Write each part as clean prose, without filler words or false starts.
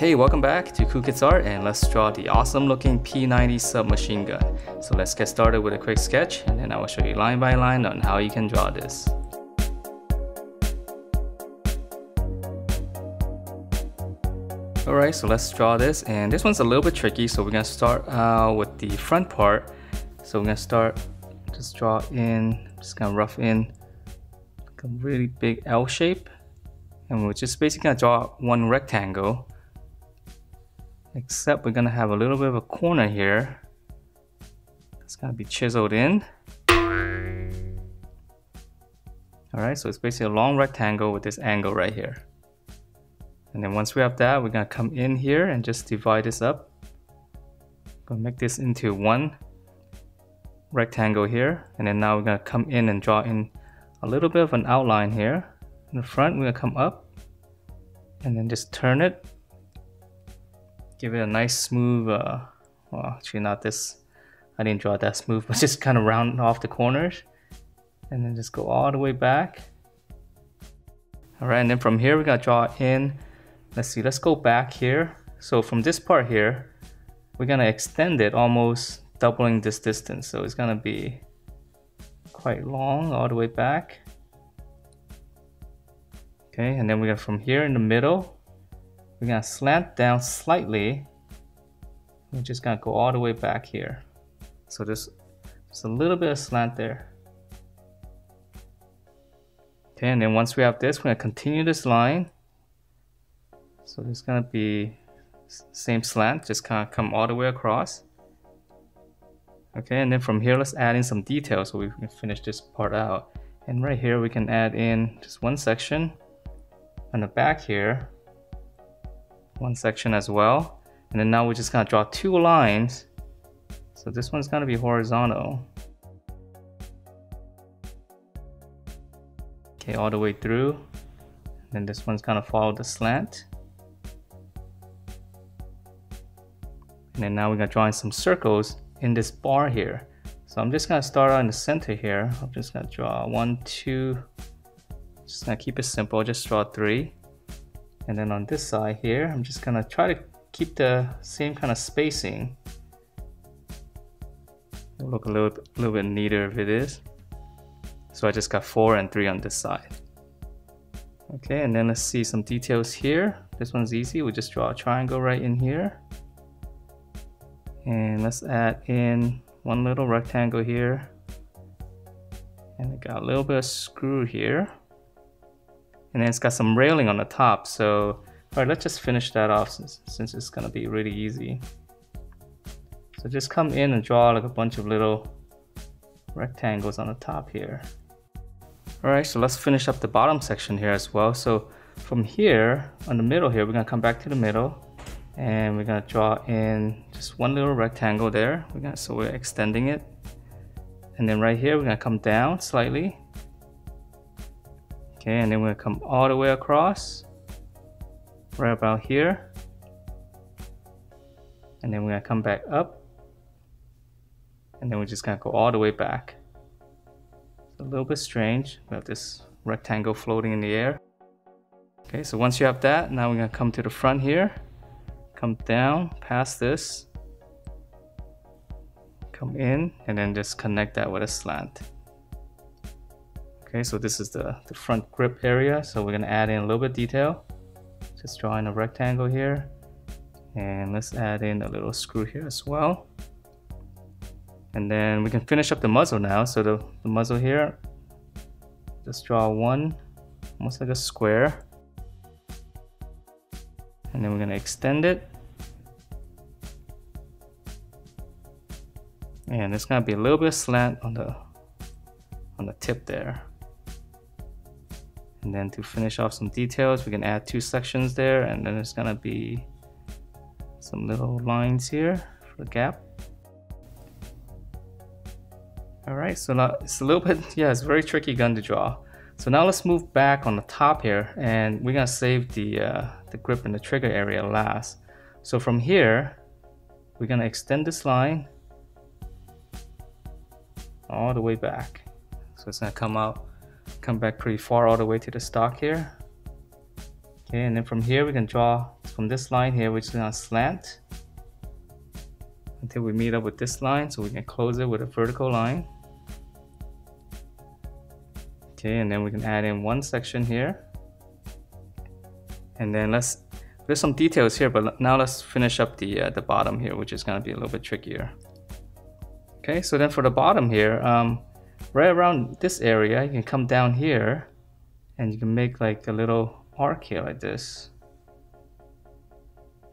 Hey, welcome back to Cool Kids Art, and let's draw the awesome looking P90 submachine gun. So let's get started with a quick sketch, and then I will show you line by line on how you can draw this. Alright, so let's draw this, and this one's a little bit tricky, so we're going to start with the front part. So we're going to start, just draw in, just going to rough in like a really big L shape, and we're just basically going to draw one rectangle. Except we're gonna have a little bit of a corner here. It's gonna be chiseled in. Alright, so it's basically a long rectangle with this angle right here. And then once we have that, we're gonna come in here and just divide this up. Gonna make this into one rectangle here. And then now we're gonna come in and draw in a little bit of an outline here. In the front, we're gonna come up and then just turn it. Give it a nice smooth, well actually not this, I didn't draw it that smooth, but just kind of round off the corners. And then just go all the way back. Alright, and then from here we're gonna draw in, let's go back here. So from this part here, we're gonna extend it almost doubling this distance. So it's gonna be quite long all the way back. Okay, and then we're gonna, from here in the middle, we're gonna slant down slightly. We're just gonna go all the way back here. So just a little bit of slant there. Okay, and then once we have this, we're gonna continue this line. So there's gonna be same slant, just kind of come all the way across. Okay, and then from here, let's add in some details so we can finish this part out. And right here, we can add in just one section. On the back here, one section as well, and then now we're just gonna draw two lines. So this one's gonna be horizontal. Okay, all the way through. And then this one's gonna follow the slant. And then now we're gonna draw in some circles in this bar here. So I'm just gonna start out in the center here. I'm just gonna draw 1, 2. Just gonna keep it simple, just draw 3. And then on this side here, I'm just gonna try to keep the same kind of spacing. It'll look a little bit neater if it is. So I just got 4 and 3 on this side. Okay, and then let's see some details here. This one's easy. We just draw a triangle right in here. And let's add in one little rectangle here. And I got a little bit of screw here. And then it's got some railing on the top. So, alright, let's just finish that off since it's gonna be really easy. So just come in and draw like a bunch of little rectangles on the top here. Alright, so let's finish up the bottom section here as well. So from here, on the middle here, we're gonna come back to the middle and we're gonna draw in just one little rectangle there. So we're extending it. And then right here, we're gonna come down slightly. Okay, and then we're gonna come all the way across, right about here. And then we're gonna come back up. And then we're just gonna go all the way back. It's a little bit strange. We have this rectangle floating in the air. Okay, so once you have that, now we're gonna come to the front here. Come down past this. Come in, and then just connect that with a slant. Okay, so this is the front grip area, so we're gonna add in a little bit of detail. Just draw in a rectangle here, and let's add in a little screw here as well. And then we can finish up the muzzle now. So the muzzle here, just draw one, almost like a square. And then we're gonna extend it. And there's gonna be a little bit of slant on the tip there. And then to finish off some details, we can add 2 sections there, and then there's gonna be some little lines here for a gap. Alright, so now it's a little bit, yeah, it's a very tricky gun to draw. So now let's move back on the top here, and we're gonna save the grip and the trigger area last. So from here, we're gonna extend this line all the way back. So it's gonna come back pretty far all the way to the stock here. Okay, and then from here we can draw from this line here, we're just gonna slant until we meet up with this line, so we can close it with a vertical line. Okay, and then we can add in one section here. And then there's some details here, but now let's finish up the bottom here, which is gonna be a little bit trickier. Okay, so then for the bottom here, right around this area, you can come down here and you can make like a little arc here like this.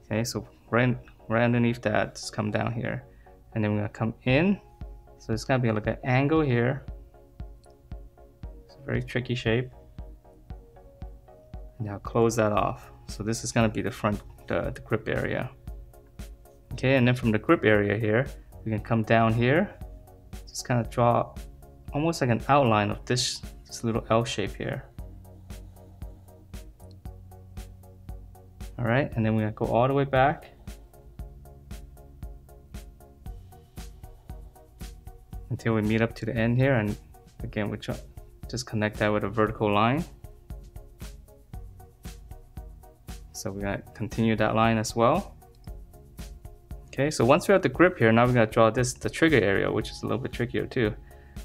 Okay, so right underneath that, just come down here. And then we're gonna come in. So it's gonna be like an angle here. It's a very tricky shape. Now close that off. So this is gonna be the front, the grip area. Okay, and then from the grip area here, we can come down here, just kind of draw almost like an outline of this little L shape here. All right, and then we're gonna go all the way back until we meet up to the end here, and again we just connect that with a vertical line. So we're gonna continue that line as well. Okay, so once we have the grip here, now we're gonna draw the trigger area, which is a little bit trickier too.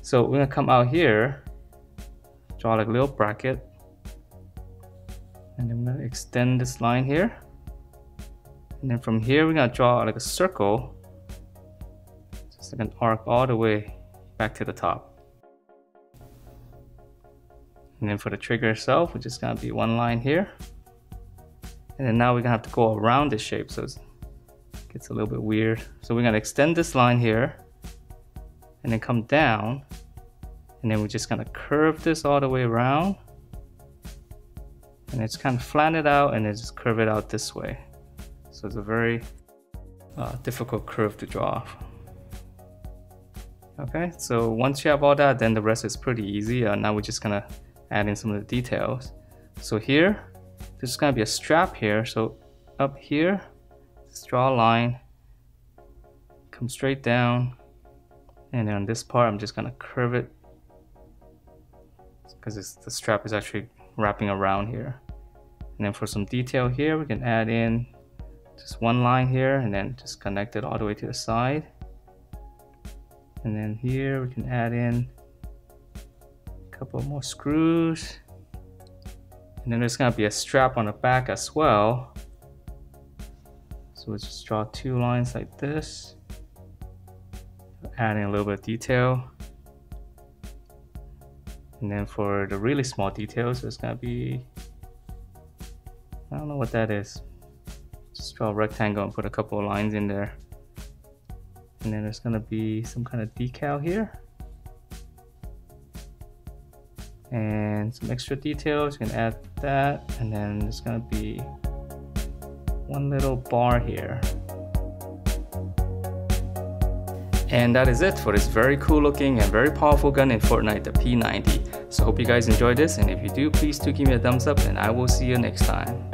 So we're gonna come out here, draw like a little bracket, and then we're gonna extend this line here. And then from here, we're gonna draw like a circle, just like an arc all the way back to the top. And then for the trigger itself, which is gonna be one line here. And then now we're gonna have to go around this shape, so it gets a little bit weird. So we're gonna extend this line here, and then come down, and then we're just gonna curve this all the way around, and it's kind of flatten it out, and then just curve it out this way. So it's a very difficult curve to draw. Okay, so once you have all that, then the rest is pretty easy. Now we're just gonna add in some of the details. So here, there's gonna be a strap here. So up here, just draw a line, come straight down, and then on this part, I'm just gonna curve it because the strap is actually wrapping around here. And then for some detail here, we can add in just one line here and then just connect it all the way to the side. And then here we can add in a couple more screws. And then there's gonna be a strap on the back as well. So let's just draw two lines like this. Add in a little bit of detail. And then for the really small details, there's gonna be, I don't know what that is. Just draw a rectangle and put a couple of lines in there. And then there's gonna be some kind of decal here. And some extra details, you can add that. And then there's gonna be one little bar here. And that is it for this very cool looking and very powerful gun in Fortnite, the P90. So hope you guys enjoyed this, and if you do, please do give me a thumbs up, and I will see you next time.